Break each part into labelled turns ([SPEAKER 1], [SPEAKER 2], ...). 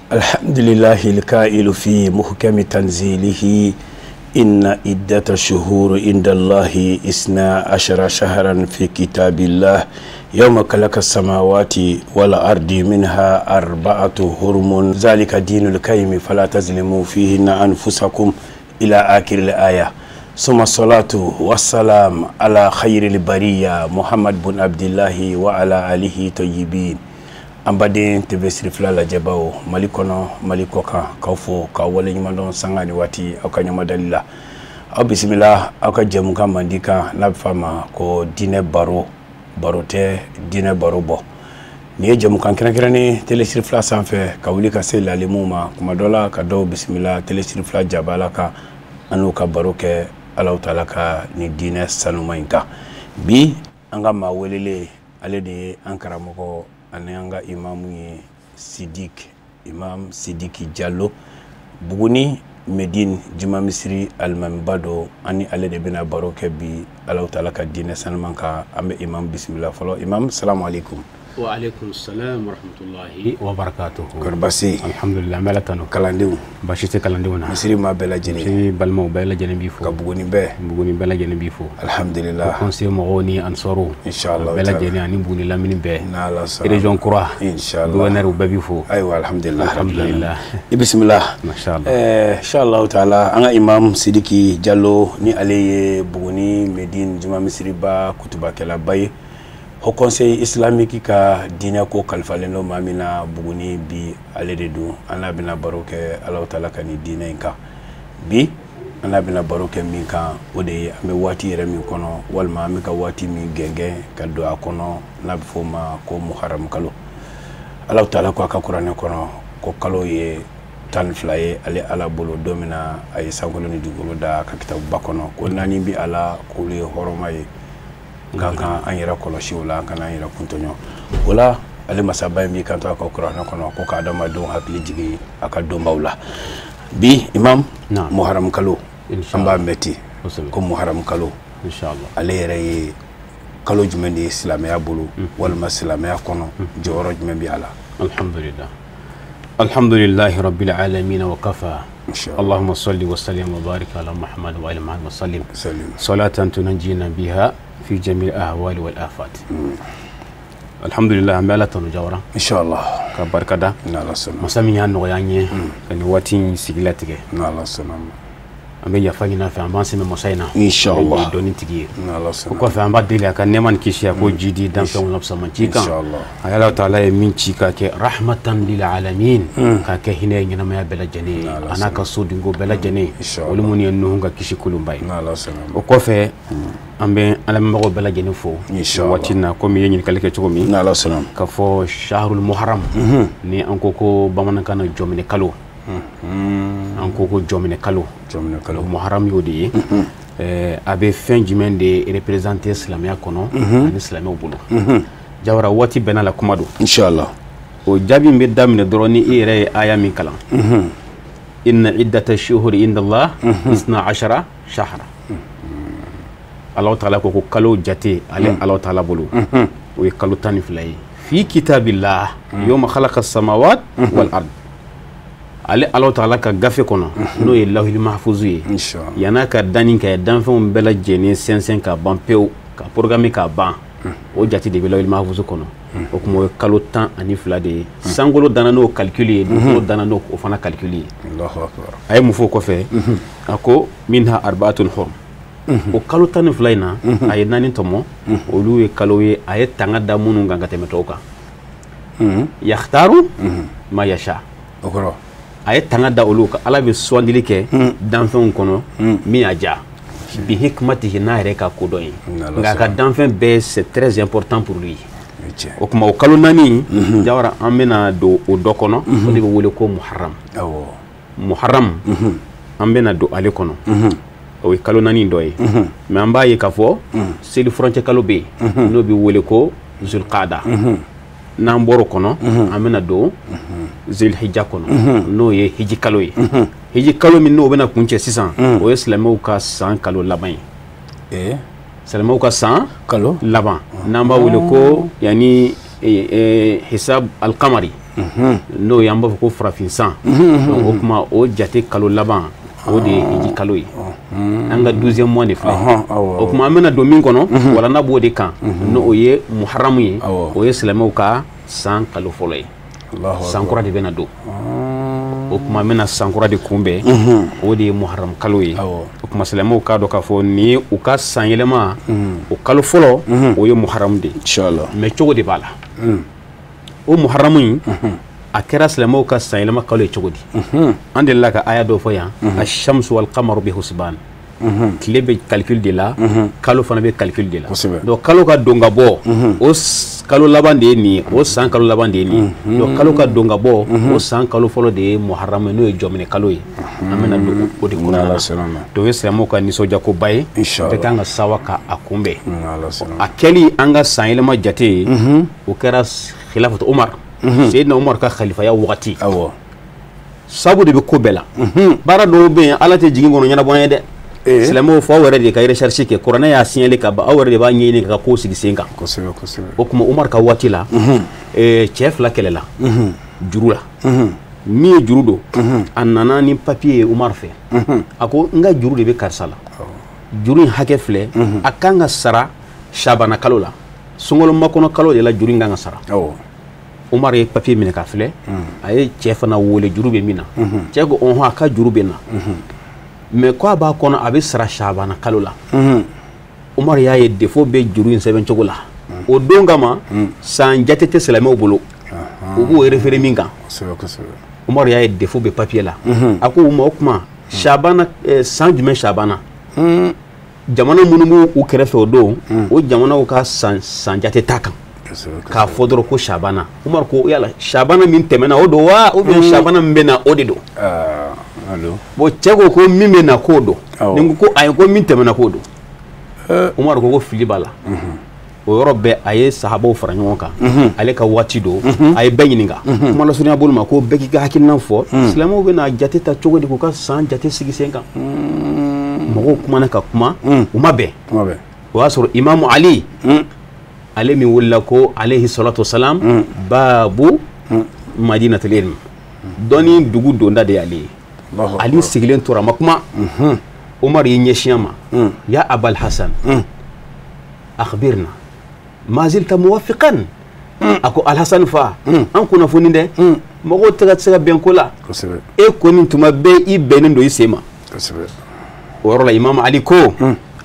[SPEAKER 1] الحمد لله الكائل في محكم تنزيله إن عدة الشهور عند الله 12 شهرا في كتاب الله يوم خلق السماوات والأرض منها 4 حرم ذلك دين القيم فلا تظلموا فيهن أنفسكم إلى آخر الآية ثم الصلاة والسلام على خير البرية محمد بن عبد الله وعلى آله طيبين ambade tebe sirifla la jabao malikono malikoka kaufo ka wale nyumandon sangani wati akanyama dalila au bismillah aka jamuka mandika nabfama ko dine barote dine barobo ni jamuka kirakirani tele sirifla sanfe ka wuli ka sel lalimuma kuma dola ka do bismillah tele sirifla jabalaka anuka baroke Allah taala ka ni dine sanumainka bi anga mawelele ale de ankara moko ananga imamu ye imam Sidiki Diallo buguni Medine Juma Misri Almambado ani ale de bina baroke bi Allah taala ka dine sanmanka ambe imam bismillah falo imam assalamu alaikum
[SPEAKER 2] wa alaikum assalam wa rahmatullahi wa barakatuh
[SPEAKER 1] karbasi
[SPEAKER 2] alhamdulillah malatano
[SPEAKER 1] kalandiw
[SPEAKER 2] bashite kalandiw na
[SPEAKER 1] misri ma bela jene
[SPEAKER 2] misri balmo bela jene bifo
[SPEAKER 1] ka buguni bela
[SPEAKER 2] jene bifo
[SPEAKER 1] alhamdulillah
[SPEAKER 2] conseil mogoni ansoru
[SPEAKER 1] inshallah
[SPEAKER 2] bela jene ani buguni lamini be
[SPEAKER 1] na la sa
[SPEAKER 2] région Koura
[SPEAKER 1] inshallah
[SPEAKER 2] gouverneur bifo
[SPEAKER 1] aywa alhamdulillah
[SPEAKER 2] bismillah
[SPEAKER 1] inshallah taala anga imam Sidiki Diallo ni ale buguni Medine Juma Misri ba kutuba kala bay au conseil islamique ka dina ko kalfaleno mamina buguni bi ale de do ana bina baroke Allah taala kan dina inka bi ana bina baroke min kan o de ambe wati yere min kono walma ambe ka wati min genge ka do akono na bifoma ko muharram kalo Allah taala ko aka qur'an kono ko kalo ye tan flaye ale ala bolo domina ay sangono ni dugolo da ka kitabu bakono ko nani bi ala ko le horomay kankan an yɛrɛ kɔlɔsi o la an kana an yɛrɛ kuntonɲɔ o la ale masaba in b'i kanto a ka kuranɛ kɔnɔ ko ka adamadenw hakili jigi a ka donbaw la bi imam muharram kalo an b'a mɛn ten ko muharram kalo ale yɛrɛ ye kalo jumɛn de ye silamɛya bolo walima silamɛya kɔnɔ jɔyɔrɔ jumɛn bɛ a la
[SPEAKER 2] alhamdulillah rabbil alamin wa kafa اللهم صل وسلم وبارك على محمد وعلى محمد وسلم صلاة تنجينا بها في جميع الأهوال والآفات الحمد لله مالة نجورا إن
[SPEAKER 1] شاء الله
[SPEAKER 2] كبركة دا مسامي هانو يعني كان واتين سيجلاتك
[SPEAKER 1] نالا سلام
[SPEAKER 2] أمي يفعلنا في أمانس من مساينا
[SPEAKER 1] إن شاء الله
[SPEAKER 2] دوني تجير
[SPEAKER 1] نالا سلام
[SPEAKER 2] وكو في أمباد ديلا كان نمان كيشيا كو جديد دام في أملاب سمانتيكا
[SPEAKER 1] إن شاء الله
[SPEAKER 2] الله تعالى من تيكا كي رحمة للعالمين كاكي هنا ينما بلا جني أنا كسودنغو بلا جني ولموني أنه كيشي كلهم باي
[SPEAKER 1] نالا سلام
[SPEAKER 2] وكو في ambe ala mako bela jeni fo watina comme yeni kalike chokomi
[SPEAKER 1] na la salam
[SPEAKER 2] ka fo shahrul muharram ni anko ko bamana kana jomine kalo anko ko jomine kalo muharram yodi abe fin jumɛn de représenter islamia kono ani islamia bolo jawara wati benala kumado
[SPEAKER 1] inshallah
[SPEAKER 2] o jabi be damine droni ire aya min kala inna iddata ash-shuhuri inda Allah 12 shahra Allah taala ko kalo jate ale Allah taala bolo o ye kalo tan filay fi kitabillah yawma khalaqa as-samawat wal ard ale Allah taala ka gafe kono no ye lahul mahfuz ye
[SPEAKER 1] inshallah
[SPEAKER 2] yana ka dani ka danfon bela jeni sensen ka bampeo ka programme ka ban o jate de lahul mahfuz kono o ko kalo tan ani fila de sangolo danano calculer do danano o fana calculer
[SPEAKER 1] Allahu akbar
[SPEAKER 2] ay mu fo ko fe ako minha arba'atun hurum o kalo tan fila ina ay nani tomo olu ye kalo ye ay tanga da munu nganga temeto ka yakhtaru ma yasha
[SPEAKER 1] okoro
[SPEAKER 2] ay tanga da olu ka ala be swandili ke danfen kono mi aja bi hikmatihi na re ka kodoyi ngaka danfen be c'est très important pour lui o kuma o kalo nani jawara amena do o dokono o de wole ko muharram muharram amena do ale kono o kalo nani doy mais amba ye ka fo c'est le frontière kalo be no bi wole ko zulqada nan boro kono amena do zulhijja kono no ye hiji kalo ye hiji kalo min no bena kunche 600 o islamu ka 100 kalo laban
[SPEAKER 1] e
[SPEAKER 2] islamu ka 100
[SPEAKER 1] kalo
[SPEAKER 2] laban nan ba wole ko yani hisab al-qamari n'o y'an b'a fɔ ko farafin san donc o kuma o jate kalo laban o de ye hiji kalo ye an ka 12e mois de filɛ o kuma an bɛna don min kɔnɔ wala n'a b'o de kan n'o ye muharamu ye o ye silamɛw ka san kalo fɔlɔ ye sankura de bɛna don o kuma an bɛna sankura de kunbɛn o de ye muharam kalo ye o kuma silamɛw k'a dɔn k'a fɔ ni u ka san yɛlɛma o kalo fɔlɔ o ye muharam de
[SPEAKER 1] inchallah
[SPEAKER 2] mais cogo de b'a la o muharamu in a kɛra silamɛw ka san yɛlɛma kalo ye cogo di an delila ka aya dɔ fɔ yan ash-shamsu wal qamaru bi husban tile bɛ calcul de la kalo fana bɛ calcul de la donc kalo ka don ka bɔ o kalo laban de ye nin ye o san kalo laban de ye nin ye donc kalo ka don ka bɔ o san kalo fɔlɔ de ye muharamu n'o ye jɔminɛ kalo ye an bɛna don o de kɔnɔna na donc o ye silamɛw ka nisɔndiyakoba ye bɛɛ kan ka sawa ka a kunbɛn a kɛli an ka san yɛlɛma jate ye o kɛra khilafat Umar Seydina Umar ka khalifaya wagati sabu de bɛ ko bɛɛ la baara dɔw bɛ yen ala tɛ jigin kɔnɔ ɲɛnabɔ ye dɛ silamɛw fɔ aw yɛrɛ de ka recherche kɛ kuranɛ y'a signalé ka ban aw yɛrɛ de b'a ɲɛɲini ka ko sigi sen kan o kuma Umar ka waati la cɛ fila kɛlɛla juru la min ye juru don a nana ni papier ye Umar fɛ a ko n ka juru de bɛ karisa la juru in hakɛ filɛ a kan ka sara Shabana kalo la sunkalo makɔnɔ kalo de la juru in kan ka sara Umar ye papier minɛ ka filɛ a ye cɛ fana wele juru bɛ min na cɛ ko ɔnhɔn a ka juru bɛ na mais ko a b'a kɔnɔ a bɛ sara Shabana kalo la Umar y'a ye défaut bɛ juru in sɛbɛn cogo la o don kama san jate tɛ silamɛw bolo u b'o référé min kan Umar y'a ye défaut bɛ papier la a ko o kuma Shabana san jumɛn Shabana jamana minnu b'u u kɛrɛfɛ o don o jamanaw ka san jate t'a kan k'a fɔ dɔrɔn ko Shabana Umar ko yala Shabana min tɛmɛna o don wa ou bien Shabana min bɛ na o de don bon cɛ ko min bɛ na k'o don ni ko ayi ko min tɛmɛna k'o don Umar ko fili b'a la o yɔrɔ bɛɛ a ye sahabaw fara ɲɔgɔn kan ale ka waati don a ye bɛɛ ɲininka kuma lasurunya bolo ma ko bɛɛ k'i ka hakilina fɔ silamɛw bɛna jate ta cogo di k'u ka san jate sigi sen kan mɔgɔw kumana ka kuma u ma bɛn o y'a sɔrɔ Imamu Ali ale min wulila ko alayhi salatu wasalam babu madinatul ilm dɔnni dugu donda de y'ale ye Ali sigilen tora ma kuma Umar ye ɲɛsinya ma ya Abal Hasan akhbirna ma zilta muwafiqan a ko Alhasan fa an kunnafoni dɛ mɔgɔw tɛ ka se ka bɛn ko la e kɔni tuma bɛɛ i bɛnnen don i sen ma o yɔrɔ la Imam Ali ko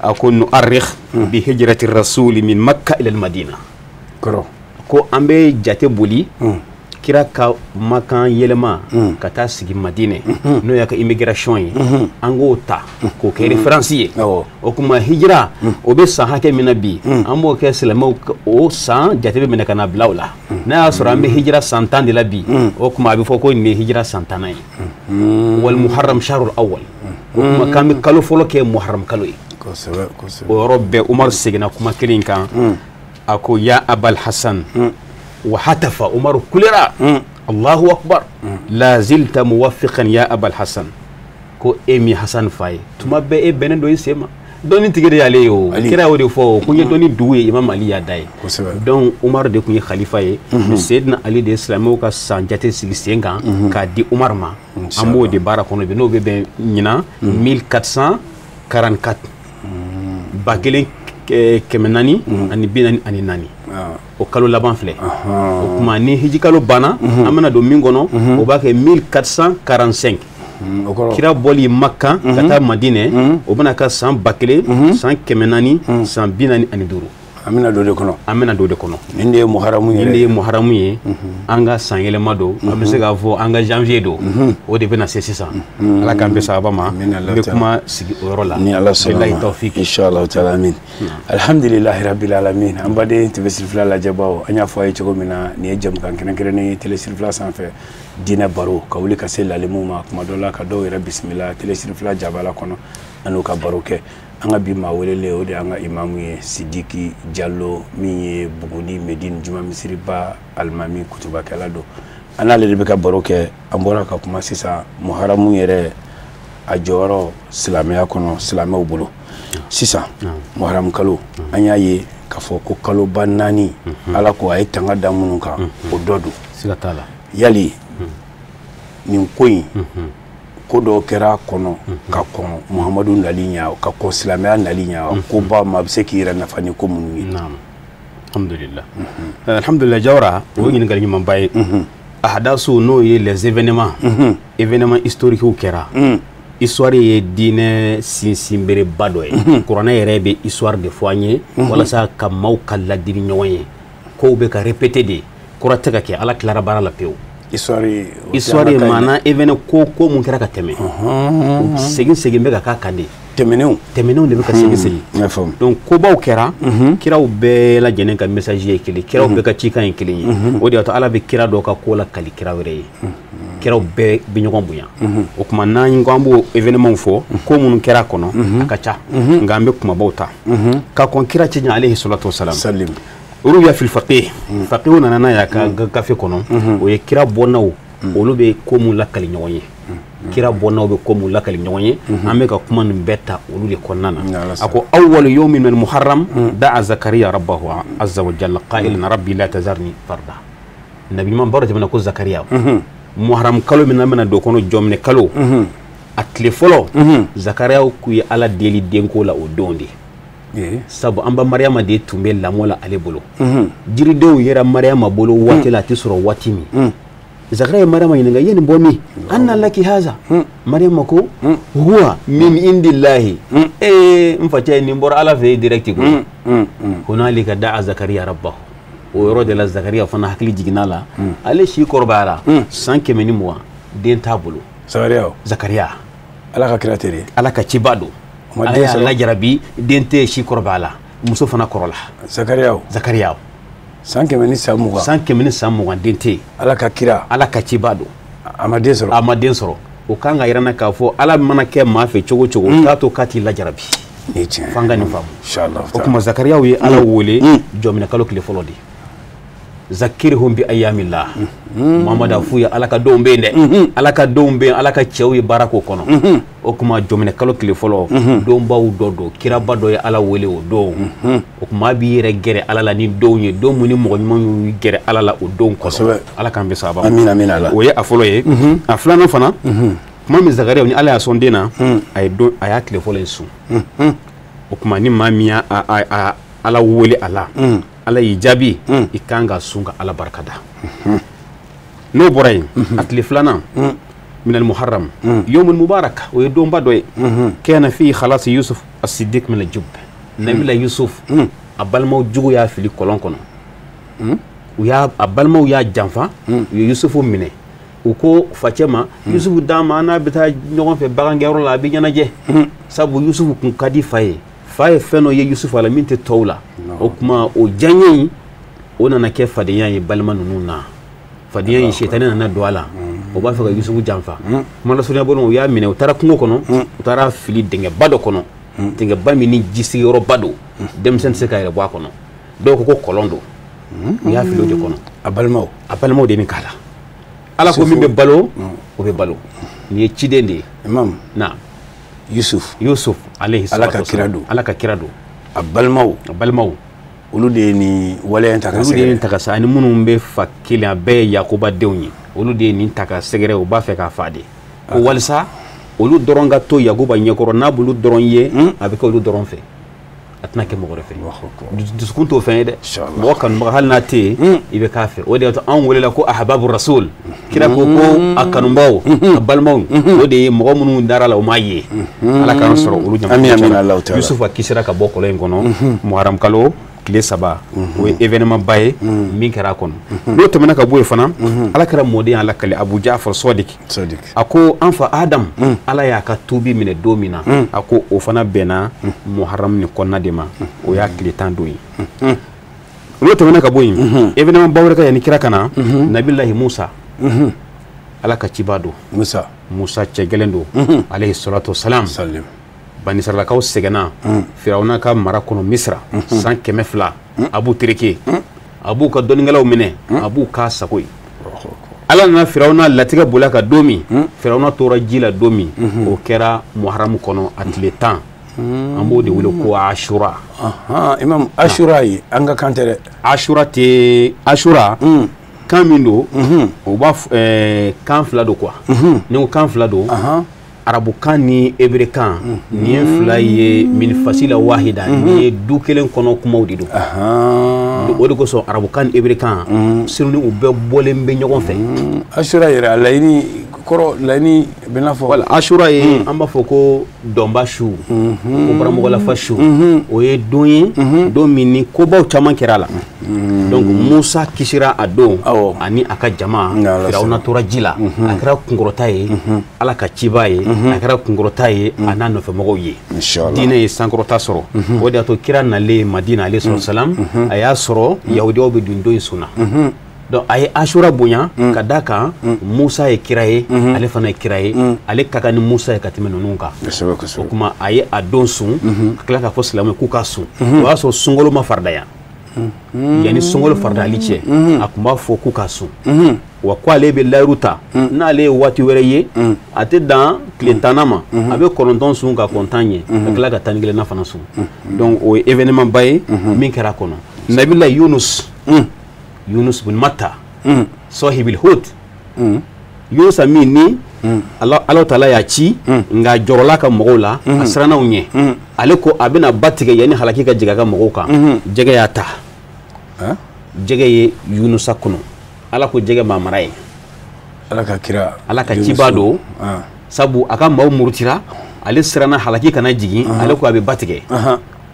[SPEAKER 2] a ko nu'arrikh bi hijrati rasuli min Makka ila al-Madina ko an bɛ jate boli kira ka makan yɛlɛma ka taa sigi Madinɛ n'o y'a ka immigration ye an k'o ta k'o kɛ référence ye o kuma hijira o bɛ san hakɛ min na bi an b'o kɛ silamɛw o san jate bɛ minɛ ka na bila o la n'a y'a sɔrɔ an bɛ hijira san 10 de la bi o kuma a bɛ fɔ ko nin ye hijira san 10 ye wal muharram shahrul awwal o kuma k'an bɛ kalo fɔlɔ kɛ muharram kalo ye o yɔrɔ bɛɛ Umar seginna kuma kelen kan a ko ya Abal Hasan وحتف عمر كلرا الله أكبر لا زلت موفقا يا أبا الحسن كو إمي حسن فاي تما بي بنن دوي سيما دوني تيجي عليه كرا ودي فو كوني دوني دوي إمام علي يداي دون عمر دي كوني خليفة سيدنا علي دي إسلامه كا سانجاتي سيغسينغا كا دي عمر ما أمو دي بارا كونو بنو بي نينا 1444 باكلين kemenani ani binani ani nani o kalo laban filɛ o kuma ni hiji kalo bana an bɛna don min kɔnɔ o b'a kɛ 1445 kira bɔli Makka ka taa Madinɛ o bɛna ka san 1000 san kemenani san binani ani duuru an bɛna don de kɔnɔ nin de ye muharamu ye an ka san yɛlɛma don an bɛ se k'a fɔ an ka janvier don o de bɛna se sisan ala k'an bɛ sahaba ma n bɛ kuma sigi o yɔrɔ la
[SPEAKER 1] ni ala sɔnna ma inshallah taala amin alhamdulillahi rabbil alamin an baden telesirifila lajɛbaw an y'a fɔ a ye cogo min na nin ye jɛmukan kɛrɛnkɛrɛnnen telesirifila sanfɛ diinɛ baro ka wuli ka se lalimuw ma kuma dɔ la ka dɔw yɛrɛ bisimila telesirifila jabala kɔnɔ an n'u ka baro kɛ an ka bi maa welele o de an ka imamu ye Sidiki Jalo min ye Buguni Medine Juma misiriba alimami kutubakɛla don an n'ale de bɛ ka baro kɛ an bɔra ka kuma sisan muharamu yɛrɛ a jɔyɔrɔ silamɛya kɔnɔ silamɛw bolo sisan muharamu kalo an y'a ye k'a fɔ ko kaloba 4 ala ko a ye tanga da minnu kan o dɔ don
[SPEAKER 2] siga t'a la
[SPEAKER 1] yali nin ko in ko dɔ kɛra kɔnɔ ka kɔn Muhamadu nali ɲɛ ka kɔn silamɛya nali ɲɛ ko ba ma bɛ se k'i yɛrɛ nafa ni ko minnu ye
[SPEAKER 2] alhamdulillah alhamdulillah Jawara o ye ɲininkali ɲumanba ye ahadasu n'o ye les événements historiques kɛra histoire ye diinɛ sinsinbereba dɔ ye kuranɛ yɛrɛ bɛ histoire de fɔ an ye walasa ka maaw ka ladiri ɲɔgɔn ye kow bɛ ka répéter de kɔrɔ tɛ ka kɛ ala tilara baara la pewu histoire ye maana événement ko mun kɛra ka tɛmɛ segin bɛ ka k'a kan de tɛmɛnenw de bɛ ka segin donc kobaw kɛra kiraw bɛɛ lajɛlen ka message ye kelen kiraw bɛɛ ka cikan ye kelen ye o de y'a to ala bɛ kira dɔw ka ko la kali kira wɛrɛ ye kiraw bɛɛ bɛ ɲɔgɔn bonya o tuma n'an ko an b'o événement fɔ ko minnu kɛra a kɔnɔ a ka ca nka an bɛ kumabaw ta ka kɔn kira ci ɲɛ alehi salatu wasalam olu y'a fil faqih faqihu nana n'a y'a ka gafe kɔnɔ o ye kira bɔnnaw olu bɛ ko mun lakali ɲɔgɔn ye kira bɔnnaw bɛ ko mun lakali ɲɔgɔn ye an bɛ ka kuma nin bɛɛ ta olu de kɔnɔna na a ko awwalu yawmin min muharram da'a zakariya rabbahu azza wa jalla qailan rabbi la tazarni farda nabi ɲuman baro tɛmɛna ko zakariya muharram kalo min na bɛna don kɔnɔ jɔminɛ kalo a tile fɔlɔ zakariya k'u ye ala deli denko la o don de sabu an ba Mariyama de tun bɛ lamɔ la ale bolo jiridenw yɛrɛ Mariyama bolo waati la a tɛ sɔrɔ waati min zakariya ye Mariyama ɲininka i ye nin bɔ min anna laki haza Mariyama ko huwa min indillahi n facɛ nin bɔra ala fɛ direct ko hunalika da'a zakariya rabbahu o yɔrɔ de la zakariya fana hakili jiginna la ale si kɔrɔbayara san 120 den t'a bolo zakariya
[SPEAKER 1] ala ka kira tɛ
[SPEAKER 2] ala ka ciba don ala y'a lajarabi den tɛ si kɔrɔbaya la muso fana kɔrɔla zakariya
[SPEAKER 1] san 120
[SPEAKER 2] den tɛ
[SPEAKER 1] ala ka kira
[SPEAKER 2] ala ka ciba don
[SPEAKER 1] a ma den
[SPEAKER 2] sɔrɔ o kan ka yirana k'a fɔ ala mana kɛ maa fɛ cogo cogo k'a to k'a t'i lajarabi f'an ka nin faamu o kuma zakariyaw ye ala wele jɔminɛ kalo tile fɔlɔ de zakirhum bi ayyamillah Muhammad afu ya ala ka denw bɛ yen dɛ ala ka denw bɛ yen ala ka cɛw ye baara k'o kɔnɔ o kuma jɔminɛ kalo tile fɔlɔ donbaw dɔ don kiraba dɔ ye ala wele o don o kuma a b'i yɛrɛ gɛrɛ ala la ni denw ye don mun ni mɔgɔ ɲuman y'u gɛrɛ ala la o don kɔsɔbɛ ala k'an bɛ sababa o ye a fɔlɔ ye a filanan fana kuma min zakariya ni ala y'a sɔn den na a y'a tile fɔlɔ in sun o kuma ni maa min y'a ala wele a la ala y'i jaabi i kan ka sun ka ala barika da n'o bɔra yen a tile filanan min al-muharram yawmul mubarak o ye donba dɔ ye kana fi khalas yusuf as-siddiq min al-jubb nabila yusuf a balimaw jugu y'a fili kɔlɔn kɔnɔ a balimaw y'a janfa u ye yusufu minɛ u ko facɛ ma yusufu d'a ma n'a bɛ taa ɲɔgɔn fɛ bagangɛyɔrɔ la a bɛ ɲɛnajɛ sabu yusufu kun ka di fa ye fɛn dɔ ye yusufu la min tɛ tɔw la o kuma o diyaɲɛ in o nana kɛ fadenya ye balima ninnu na fadenya in shetani nana don a la o b'a fɛ ka yusufu janfa kuma lasurunya bolo u y'a minɛ u taara kungo kɔnɔ u taara fili dingɛba dɔ kɔnɔ dingɛba min ni ji sigiyɔrɔba don denmisɛnnin tɛ se ka yɛrɛ bɔ a kɔnɔ dɔw ko kɔlɔn don u y'a fili o de kɔnɔ a balimaw de bɛ k'a la ala ko min bɛ balo o bɛ balo nin ye ciden de ye na
[SPEAKER 1] Yusuf
[SPEAKER 2] alayhi salatu wasalam ala ka kira don
[SPEAKER 1] a balimaw olu de ye nin waleya in ta ka sɛgɛrɛ olu de ye nin ta ka sa ani minnu bɛ fa kelen a bɛɛ ye Yakuba denw ye olu de ye nin ta ka sɛgɛrɛ u b'a fɛ k'a fa de ko walisa olu dɔrɔn ka to Yakuba ɲɛkɔrɔ n'a b'olu dɔrɔn ye a bɛ kɛ olu dɔrɔn fɛ a tɛna kɛ mɔgɔ wɛrɛ fɛ dusukun t'o fɛn ye dɛ mɔgɔ kanubaga hali n'a tɛ yen i bɛ k'a fɛ o de y'a to anw welela ko ahbabu rasul kira ko a kanubaw a balimaw o de ye mɔgɔ minnu dara la o m'a ye ala k'an sɔrɔ olu ɲama Yusufa kisira ka bɔ kɔlɔn in kɔnɔ muharam kalo tile 3 o ye événement ba ye min kɛra a kɔnɔ n'o tɛmɛna ka bɔ yen fana ala kɛra mɔden ala kale Abu Ja'far Sadiq a ko an fa Adam ala y'a ka tubi minɛ don min na a ko o fana bɛnna muharam ni kɔnɔna de ma o y'a tile 10 don ye n'o tɛmɛna ka bɔ yen événement ba wɛrɛ ka yanni kira kana nabilahi Musa ala ka ciba don Musa cɛ gɛlɛn don alayhi salatu wasalam Bani Israilakaw sɛgɛnna Firawuna ka mara kɔnɔ Misra san 200 a b'u tereke a b'u ka dɔnnikɛlaw minɛ a b'u k'a sago ye ala nana Firawuna latigɛ bola ka don min Firawuna tora ji la don min o kɛra muharamu kɔnɔ a tile 10
[SPEAKER 2] an b'o de wele ko ashura.
[SPEAKER 1] Imam ashura ye an ka kan tɛ dɛ.
[SPEAKER 2] Ashura tɛ ashura kan min don o b'a kan fila don quoi ni ko kan fila don arabukan ni hebrekan ni ye fila ye min fasila wahida ni ye du kelen kɔnɔ kumaw de don o de kosɔn arabukan ni hebrekan siruni u bɛɛ bɔlen bɛ ɲɔgɔn fɛ.
[SPEAKER 1] Ashura yɛrɛ a laɲini kɔrɔ laɲini bɛ n'a fɔ.
[SPEAKER 2] Wala ashura ye an b'a fɔ ko dɔnba su ko baramɔgɔlafa su o ye don ye don min ni kobaw caman kɛra a la donc Musa kisira a don ani a ka jama Firawuna tora ji la a kɛra kunkɔrɔta ye Ala ka ciba ye a kɛra kunkɔrɔta ye a n'a nɔfɛmɔgɔw ye diinɛ ye sankɔrɔta sɔrɔ o de y'a to kira nalen Madina alayhi salam a y'a sɔrɔ yahudiyaw bɛ don in sun na donc a ye ashura bonya ka da kan Musa ye kira ye ale fana ye kira ye ale ka kan ni Musa ye ka tɛmɛ ninnu kan o kuma a ye a don sun ka tila k'a fɔ silamɛw k'u ka sun o y'a sɔrɔ sunkalo ma faridaya yani sunkalo faridayali cɛ a tun b'a fɔ k'u ka sun wa ko ale bɛ layiru ta n'ale ye waati wɛrɛ ye a tɛ dan tile 10 ma a bɛ 9 sun ka kɔntan ɲɛ ka tila ka 11 fana sun donc o ye événement ba ye min kɛra a kɔnɔ Nabila Yunus bin Matta sahibil hut Yunus min ni Allah Taala y'a ci nka jɔrɔla ka mɔgɔw la a sirannaw ɲɛ ale ko a bɛna ba tigɛ yanni halaki ka jigin a ka mɔgɔw kan jɛgɛ y'a ta jɛgɛ ye Yunusa kɔnɔ Ala ko jɛgɛ maa mara ye
[SPEAKER 1] Ala ka kira
[SPEAKER 2] Ala ka ciba don sabu a ka maaw murutira ale siranna halaki kana jigin ale ko a bɛ ba tigɛ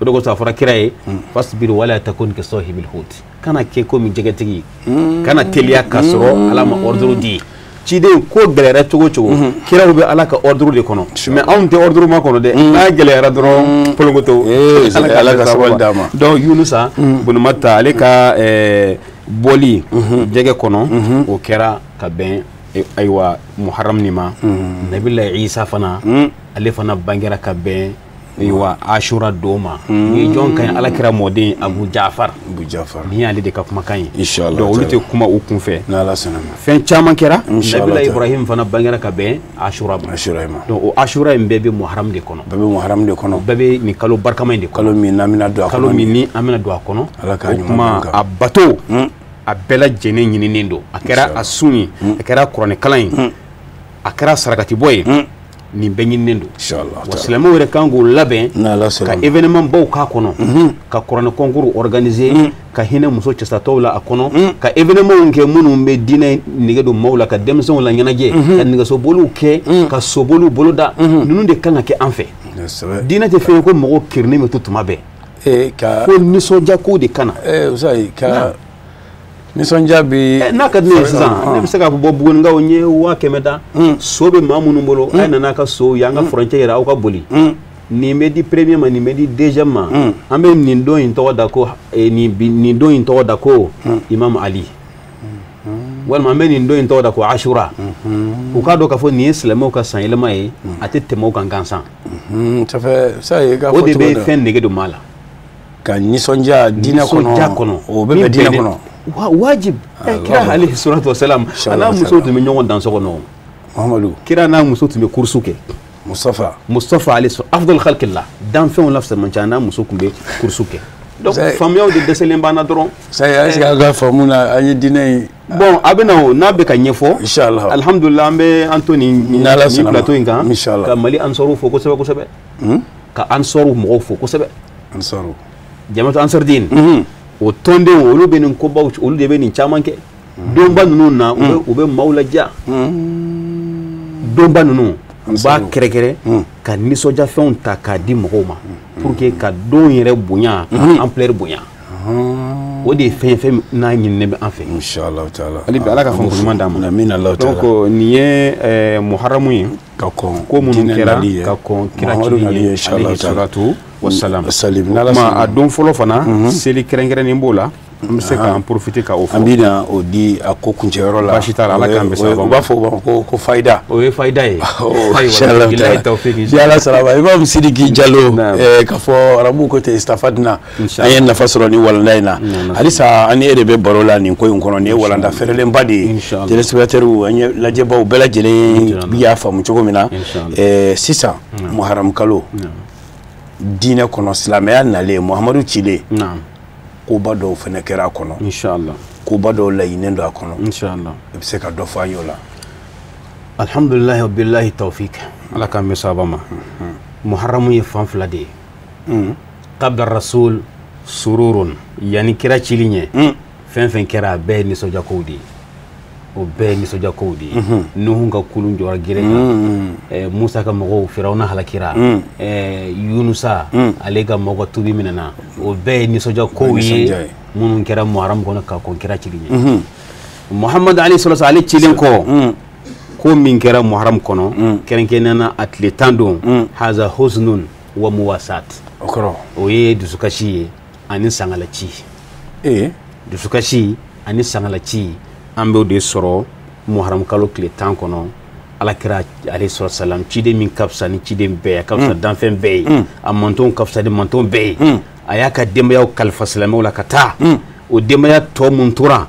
[SPEAKER 2] o de kosɔn a fɔra kira ye fasbir wala takun ka sahibil hut kana kɛ komi jɛgɛtigi kana teliya ka sɔrɔ Ala ma ordre di ciden ko gɛlɛyara cogo o cogo kiraw bɛ Ala ka ordre de kɔnɔ mais anw tɛ ordre ma kɔnɔ dɛ n'a gɛlɛyara dɔrɔn polongoto Ala ka sabali d'a ma donc Yunusa bin Matta ale ka bɔli jɛgɛ kɔnɔ o kɛra ka bɛn ayiwa Muharram ni ma Nabila Isa fana ale fana bangera ka bɛn ayiwa ashura don ma ni jɔn ka ɲi Alakira mɔden Abu Jafar ni y'ale de ka kumakan ye
[SPEAKER 1] inshallah
[SPEAKER 2] donc olu tɛ kuma u kunfɛ
[SPEAKER 1] n'Ala sɔnna ma
[SPEAKER 2] fɛn caman kɛra Nabila Ibrahim fana bangera ka bɛn ashura ma donc o ashura in bɛɛ bɛ Muharram de kɔnɔ bɛɛ bɛ nin kalo barikama in de kɔnɔ kalo min ni an bɛna don a kɔnɔ o kuma a bato a bɛɛ lajɛlen ɲininen don a kɛra a sun ye a kɛra kuranɛkalan ye a kɛra sarakati bɔ ye nin bɛɛ ɲininen don wa silamɛw yɛrɛ kan k'o labɛn ka événement baw k'a kɔnɔ ka kuranɛ concours organiser ka hinɛ muso cɛsatɔw la a kɔnɔ ka événement kɛ minnu bɛ diinɛ nege don maaw la ka denmisɛnw la ɲɛnajɛ ka nɛgɛsoboliw kɛ ka soboliw boloda ninnu de kan ka kɛ an fɛ diinɛ tɛ fɛn ye ko mɔgɔw kirinin bɛ to tuma bɛɛ fo nisɔndiya ko de kana
[SPEAKER 1] nisɔndiya bɛ
[SPEAKER 2] n'a ka di ne ye sisan ne bɛ se k'a fɔ bɔ Bugunikaw n ye 500 da so bɛ maa minnu bolo a ye nana ka so y'an ka furancɛ yɛrɛ aw ka boli nin bɛ di premier ma nin bɛ di deuxième ma an bɛ nin don in tɔgɔ da ko nin don in tɔgɔ da ko Imam Ali walima an bɛ nin don in tɔgɔ da ko Ashura u k'a dɔn k'a fɔ nin ye silamɛw ka san yɛlɛma ye a tɛ tɛmɛ o kan gansan o de bɛ fɛn nege don maa la
[SPEAKER 1] ka nisɔndiya diinɛ kɔnɔ o bɛ bɛn diinɛ kɔnɔ
[SPEAKER 2] wajib kira alayhi salatu wasalam ana muso tun bɛ ɲɔgɔn dan so kɔnɔ
[SPEAKER 1] Muhammadu
[SPEAKER 2] kira n'a muso tun bɛ kursu kɛ Mustafa alayhi afdal khalqillah dan fɛnw la fɛn man ca n'a muso tun bɛ kursu kɛ donc faamuyaw de dɛsɛlen b'an na dɔrɔn
[SPEAKER 1] est-ce que a ka faamu na an ye diinɛ in
[SPEAKER 2] bon a bɛ na o n'a bɛ ka ɲɛfɔ
[SPEAKER 1] inshallah
[SPEAKER 2] alhamdulillah an bɛ an to nin plateau in kan ka Mali ansɔrɔw fo kosɛbɛ kosɛbɛ ka ansɔrɔw mɔgɔw fo kosɛbɛ Jamaatu Ansarudine o tɔnden olu bɛ nin kobaw olu de bɛ nin caman kɛ donba ninnu na u bɛ maaw ladiya donba ninnu u b'a kɛrɛkɛrɛ ka nisɔndiyafɛnw ta k'a di mɔgɔw ma pour que ka don yɛrɛ bonya ka ampleur bonya o de ye fɛn n'a ɲininen bɛ an fɛ
[SPEAKER 1] inshallah taala
[SPEAKER 2] hali bi Ala ka faamu ɲuman d'an ma
[SPEAKER 1] amin Allah taala
[SPEAKER 2] donc nin ye Muharram ye
[SPEAKER 1] ka kɔn
[SPEAKER 2] ko minnu kɛra ka kɔn kira
[SPEAKER 1] alayhi salatu
[SPEAKER 2] wasalam kuma a don fɔlɔ fana seli kɛrɛnkɛrɛnnen b'o la an bɛ se k'an profiter ka o fɔ
[SPEAKER 1] an bɛna o di a ko kuncɛyɔrɔ la
[SPEAKER 2] baasi t'a la Ala k'an bɛ sababa
[SPEAKER 1] u b'a fɔ ko fayida
[SPEAKER 2] o ye fayida ye
[SPEAKER 1] Ala salama Imam Sidiki Jalo k'a fɔ arabu ko tɛ istafadna an ye nafa sɔrɔ ni walanda in na halisa an ni e de bɛ baro la nin ko in kɔnɔ nin ye walanda fɛrɛlenba de ye téléspectateurs an ye lajɛbaw bɛɛ lajɛlen bi y'a faamu cogo min na sisan Muharram kalo diinɛ kɔnɔ silamɛya nalen Muhamadu cilen
[SPEAKER 2] naam
[SPEAKER 1] koba dɔw fɛnɛ kɛra a kɔnɔ
[SPEAKER 2] inshallah
[SPEAKER 1] koba dɔw laɲinen don a kɔnɔ
[SPEAKER 2] inshallah
[SPEAKER 1] i bɛ se ka dɔ fɔ an y'o la
[SPEAKER 2] alhamdulillah wa billahi tawfiq ala k'an bɛ sababa ma muharramu ye fan fila de ye qabla rasul sururun yani kira cili ɲɛ fɛn fɛn kɛra a bɛɛ ye nisɔndiyakow de ye o bɛɛ ye nisɔndiyakow de ye nuhu ka kulun jɔra gere kan musa ka mɔgɔw firawuna halakira yunusa ale ka mɔgɔ tubi minɛna o bɛɛ ye nisɔndiyakow ye minnu kɛra muharram kɔnɔ ka kɔn kira cili ɲɛ muhammad alayhi salatu ale cilen kɔ ko min kɛra muharram kɔnɔ kɛrɛnkɛrɛnnena a tile 10 don haza husnun wa muwasat o ye dusukasi ye ani sangalaci dusukasi ani sangalaci an b'o de sɔrɔ muharram kalo tile 10 kɔnɔ alakira alayhi salatu salam ciden min ka fisa ni ciden bɛɛ ye a ka fisa danfɛn bɛɛ ye a mantonw ka fisa ni manton bɛɛ ye a y'a ka denbayaw kalifa silamɛw la ka taa o denbaya tɔ mun tora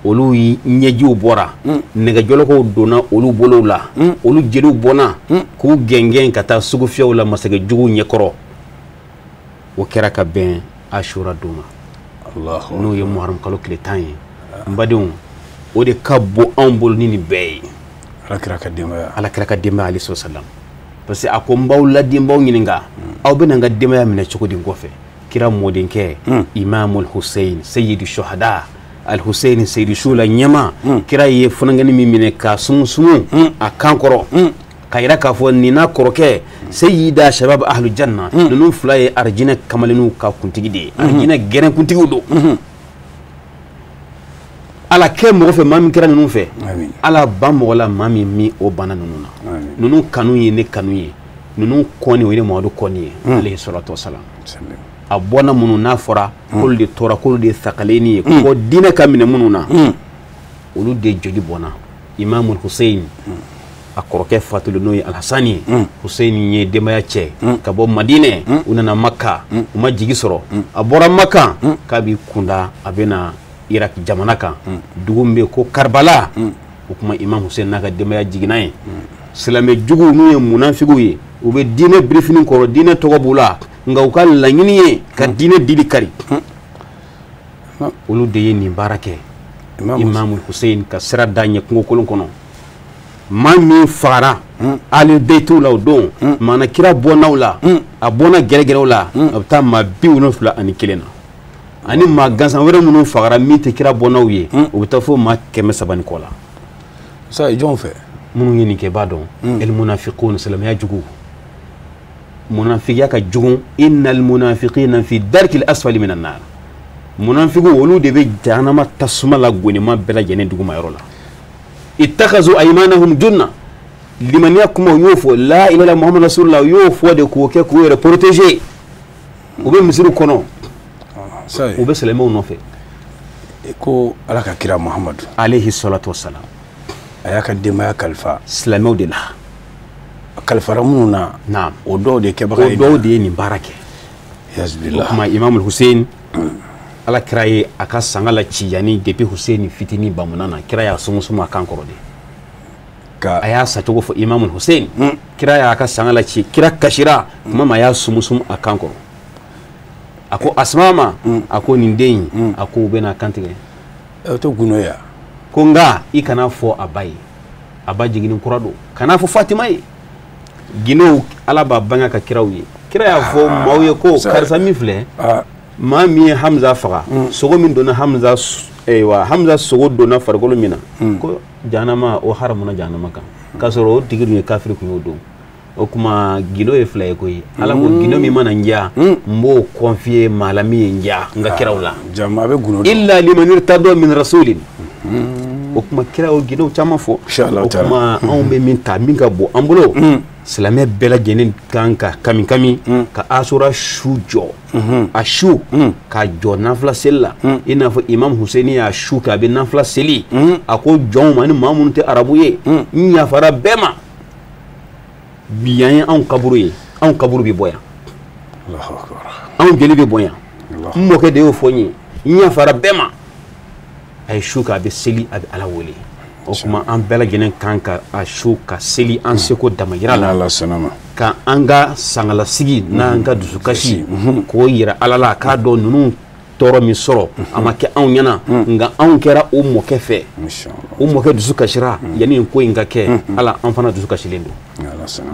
[SPEAKER 2] olu ɲɛjiw bɔra nɛgɛjɔlɔkɔw donna olu bolow la olu jeliw bɔnna k'u gɛngɛn ka taa sugufiyɛw la masakɛ juguw ɲɛkɔrɔ o kɛra ka bɛn ashura don ma n'o ye muharram kalo tile 10 ye n badenw o de ka bon anw bolo ni nin bɛɛ ye
[SPEAKER 1] alakira ka denbaya alayhi salam parce que a ko n b'aw laden b'aw ɲininka aw bɛna n ka denbaya minɛ cogo di kɔfɛ kira mɔdenkɛ imamul husayn sayyidu shuhada al husayn sayyidu shula ɲɛma kira ye funangɛni min minɛ ka sumusumu a kan kɔrɔ ka yira k'a fɔ nin n'a kɔrɔkɛ sayyida shabab ahlu janna ninnu fila ye arijinɛ kamalenninw ka kuntigi de ye arijinɛ gɛrɛn kuntigiw don ala kɛ mɔgɔ fɛ maa min kɛra ninnu fɛ ala ban mɔgɔ la maa min o bana ninnu na ninnu kanu ye ne kanu ye ninnu kɔni o ye Mamadu kɔni ye alayhi salatu wasalam a bɔna minnu n'a fɔra k'olu de tora k'olu de thaqaleni ye ko diinɛ ka minɛ minnu na olu de joli bɔna imamul husayn a kɔrɔkɛ fatuli n'o ye alhasani ye husayn ye denbaya cɛ ka bɔ madinɛ u nana makka u ma jigi sɔrɔ a bɔra makka k'a b'i kunda a bɛna Irak jamana kan dugu min bɛ ko Karbala o kuma imam Hussein n'a ka denbaya jiginna ye silamɛ juguw n'u ye munafigiw ye u bɛ diinɛ birifini kɔrɔ diinɛ tɔgɔ b'u la nka u ka laɲini ye ka diinɛ dili kari olu de ye nin baara kɛ imam Hussein ka sira da ɲɛ kungo kolon kɔnɔ maa min fagara ali beytiw la o don maana kira bɔnnaw la a bɔnna gɛrɛgɛrɛw la a bɛ taa maa 71 na ani maa gansan wɛrɛ minnu fagara min tɛ kira bɔnnaw ye o bɛ taa fɔ maa 300 kɔ la sa jɔn fɛ
[SPEAKER 2] minnu ye nin kɛ b'a dɔn el munafiqun silamɛya jugu munafigiya ka jugu innal munafiqina fi darkil asfali minan nar munafigu olu de bɛ jahanama tasuma la gonima bɛɛ lajɛlen duguma yɔrɔ la ittakhazu aymanahum junna limaniya kuma y'o fɔ la ilaha illallah muhammadu rasulullah y'o fɔ de k'o kɛ k'u yɛrɛ protéger u bɛ misiri kɔnɔ u bɛ silamɛw nɔfɛ
[SPEAKER 1] ko ala ka kira Muhammadu
[SPEAKER 2] alayhi salatu wassalam
[SPEAKER 1] a y'a ka denbaya kalifa
[SPEAKER 2] silamɛw de la
[SPEAKER 1] a kalifara minnu na
[SPEAKER 2] naam
[SPEAKER 1] o dɔw de kɛbaga
[SPEAKER 2] ye o dɔw de ye nin baara kɛ
[SPEAKER 1] yazbillah
[SPEAKER 2] o kuma imamul Hussein ala kira ye a ka sanga la ci yanni depuis Hussein fitini bamuna na kira y'a sumusumu a kan kɔrɔ de a y'a sacogo fɔ imamul Hussein kira y'a ka sanga la ci kira kasira kuma ma a y'a sumusumu a kan kɔrɔ a ko Asma ma a ko nin den a ko u bɛna kantigɛ
[SPEAKER 1] o to gundo ya
[SPEAKER 2] ko nka i kana fɔ a ba ye a ba jiginin kura don kana fɔ Fatima ye ginɛw ala b'a bange ka kiraw ye kira y'a fɔ maaw ye ko karisa min filɛ maa min ye Hamza faga sogo min donna Hamza sogo donna farikolo min na ko jahanama o haramuna jahanama kan k'a sɔrɔ o tigi dun ye kafiri kun y'o don o kuma gindo ye fila ye koyi ala ko gindo min mana nja n b'o confier maa la min ye nja n ka kiraw la illa liman irtada min rasulin o kuma kira o gindo caman fɔ o kuma anw bɛ min ta min ka bon an bolo silamɛ bɛɛ lajɛlen kan ka kami ka asura su jɔ a su ka jɔ nafila seli la i n'a fɔ imam Hussein y'a su kɛ a bɛ nafila seli a ko jɔnw ma ni maa minnu tɛ arabu ye n yafara bɛɛ ma bi yan ye anw kaburu ye anw kaburu bɛ bɔ yan anw jeli bɛ bɔ yan n mɔkɛ de y'o fɔ n ye n yafara bɛɛ ma a ye su kɛ a bɛ seli a bɛ ala wele o kuma an bɛɛ lajɛlen kan ka a su ka seli an seko dama yira la ka an ka sangalasigi n'an ka dusukasi k'o yira Ala la k'a dɔn ninnu tɔɔrɔ min sɔrɔ a ma kɛ anw ɲɛna nka anw kɛra o mɔkɛ fɛ o mɔkɛ dusu kasira yanni ko in ka kɛ Ala an fana dusu kasilen don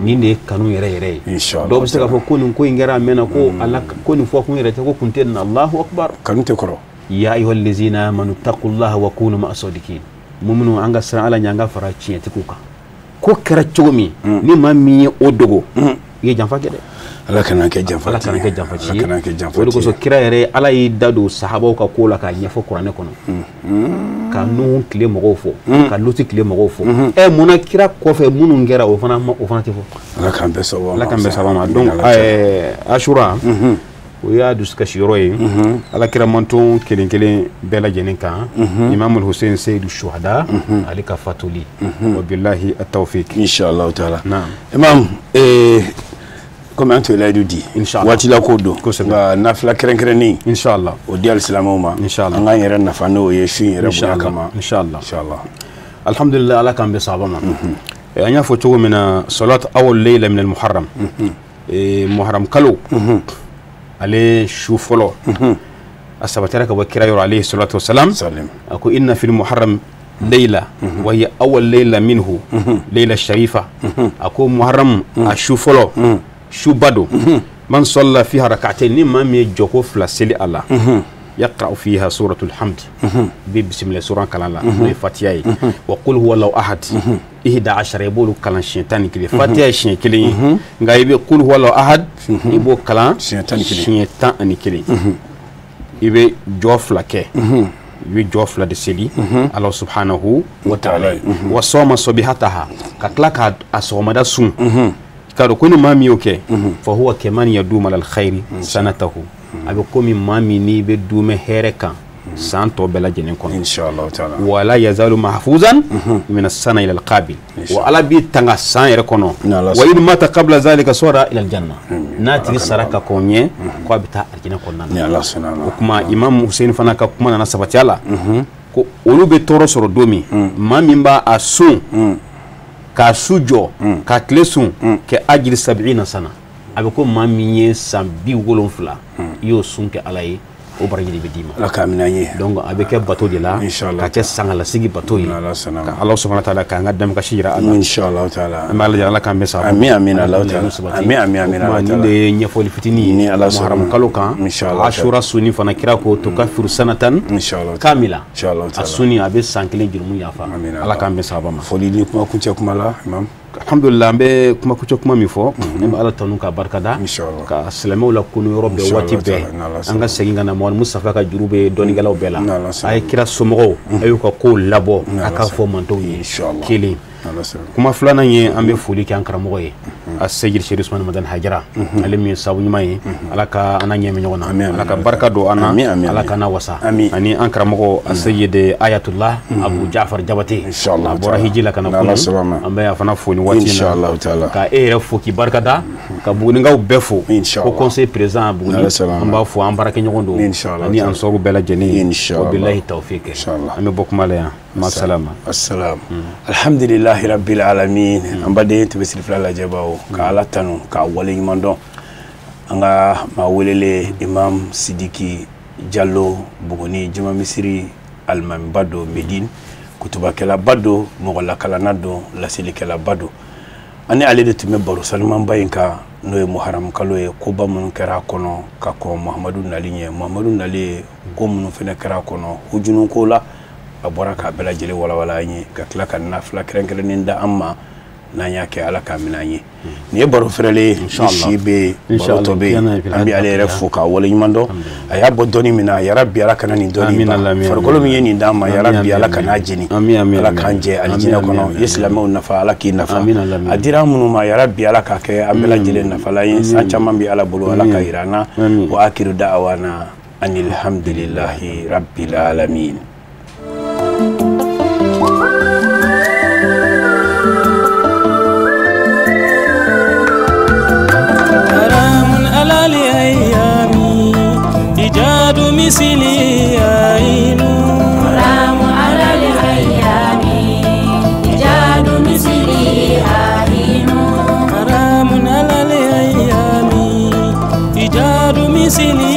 [SPEAKER 2] nin de ye kanu yɛrɛ yɛrɛ ye dɔw bɛ se k'a fɔ ko nin ko in kɛra a mɛnna ko Ala ko nin fɔ kun yɛrɛ tɛ ko kun tɛ nin Allahu akbar
[SPEAKER 1] kanu tɛ kɔrɔ
[SPEAKER 2] ya ayyuhal ladzina amanu taqullaha wa kunu ma'as sadiqin mu'minu an ka siran Ala ɲɛ an ka fara tiɲɛtigiw kan ko kɛra cogo min ni maa min ye o dogo i ye janfa kɛ dɛ
[SPEAKER 1] Ala kana kɛ janfa
[SPEAKER 2] Ala kana kɛ janfaci ye o de kosɔn kira yɛrɛ Ala y'i da don sahabaw ka ko la k'a ɲɛfɔ kuranɛ kɔnɔ ka Nuhu tile mɔgɔw fɔ ka Luti tile mɔgɔw fɔ munna kira kɔfɛ minnu kɛra o fana tɛ fɔ
[SPEAKER 1] Ala k'an bɛɛ sababu
[SPEAKER 2] Ala k'an bɛɛ sababu ma donc Ashura o y'a dusukasi yɔrɔ ye Ala kira manton kelen kelen bɛɛ lajɛlen kan Imam Hussein Seydou Shuhada ale ka fatuli wa billahi at-tawfiq
[SPEAKER 1] inshallah taala Imam comme an to layidu di waati la ko don nka nafila kɛrɛnkɛrɛnnen
[SPEAKER 2] inshallah
[SPEAKER 1] o di alisilamɛw ma an k'an yɛrɛ nafa n'o ye su in yɛrɛ bonya kama
[SPEAKER 2] inshallah alhamdulillah Ala k'an bɛɛ sababa ma an y'a fɔ cogo min na salat awwal layla min al-muharram muharram kalo ale su fɔlɔ a sabatira ka bɔ kira yɔrɔ alayhi salatu wassalam a ko inna fil muharram layla wa hiya awwal layla minhu layla sharifa a ko muharram a su fɔlɔ su bado man salla fiha rak'atayn ni ma mi joko fila seli ala yaqra fiha suratul hamd bi bismillah suran kalala ni fatiha wa qul huwallahu ahad 11 ibolu kalan shaytan kile fatiha shin kile nga ibe qul huwallahu ahad ibo kalan shaytan ani kile ibe jo fila ke ibe jo fila de seli Allah subhanahu wa ta'ala wa sawma subhataha ka klaka asomada sun kado kuni mami yoke fa huwa kaman yaduma al khair sanatahu abe komi mami ni be dume hereka santo bela jenen kono
[SPEAKER 1] inshallah taala
[SPEAKER 2] wala yazalu mahfuzan min as-sana ila al-qabil wa ala bi tanga san yere kono wa in mata qabla zalika sura ila al-janna nati saraka konye ko abita arjina kono
[SPEAKER 1] ni Allah subhanahu
[SPEAKER 2] kuma imam Hussein fana ka kuma na sabati ala ko olu be toro soro domi mami ba asun ka sujo ka tlesun ke ajri 70 sana abe ko maminye sambi wolon fula yo sun ke alaye o baraji be dima
[SPEAKER 1] la kaminanye
[SPEAKER 2] donc abe ke bato de la ka ke sangala sigi bato yi ka Allah subhanahu wa ta'ala ka ngadam ka shira Allah
[SPEAKER 1] inshallah ta'ala
[SPEAKER 2] amala jalla ka mesa
[SPEAKER 1] amin Allah ta'ala amin Allah ta'ala
[SPEAKER 2] ni ne nyefoli fitini
[SPEAKER 1] ni Allah
[SPEAKER 2] muharram kalo kan ashura suni fana kira ko to kafiru sanatan
[SPEAKER 1] inshallah
[SPEAKER 2] kamila
[SPEAKER 1] inshallah ta'ala
[SPEAKER 2] asuni abe sankelen jirmu yafa Allah ka mesa ba ma
[SPEAKER 1] foli ni kuma kunce kuma la imam
[SPEAKER 2] alhamdulillah be kuma kucho kuma mi fo ne ala tanu ka barkada ka salama la kunu yoro be wati be anga segi ngana mo mustafa ka jurube doni galaw bela ay kira somo ayu ka ko labo aka fo manto yi kili kuma fulana ye ambe foli kan karamo ye as-sayyid Sheikh Usman Madan Hajara alimi sabu nyuma ye alaka ananye me nyona alaka barka do ana alaka na wasa ani an karamo as-sayyid Ayatullah Abu Ja'far Jabati
[SPEAKER 1] inshallah
[SPEAKER 2] bora hijila kana kuma ambe afana foli wati
[SPEAKER 1] inshallah taala
[SPEAKER 2] ka ere fo ki barkada ka buguni ngaw befo ko conseil président buguni amba fo an baraka nyondo ani an soru bela jeni wa billahi tawfiq inshallah ambe bokuma la ma salama
[SPEAKER 1] assalam alhamdulillah rabbil alamin ambade to besir fala jabaw ka ala tanu ka wale nyimando anga ma welele imam Sidiki Diallo buguni juma misiri alman bado medine kutuba kala bado mogola kala nado la silikala bado ani ale de tume baro salman bayinka no e muharram kalo e ko ba mun kara kono ka ko Muhammadu Nalinye Muhammadu Nali ko mun fene kara kono hujunu ko la abora ka bela jele wala wala yin ka kila kan nafla kren da amma na yake ala ka minanye ne baro frele inshallah be baro to be ambi ale refu ka wala yimando aya bodoni mina ya rabbi ala kana ni doni ba farkolo mi yeni dama ya rabbi ala kana jini ala kanje aljina kono islamu nafa ala ki nafa adira munu ma ya rabbi ala ka ke ambela jele nafa la yin sa chama bi ala bulu ala ka irana wa akiru da'wana anil hamdulillahi rabbil alamin
[SPEAKER 3] مثلي عين سلام على الأيام misili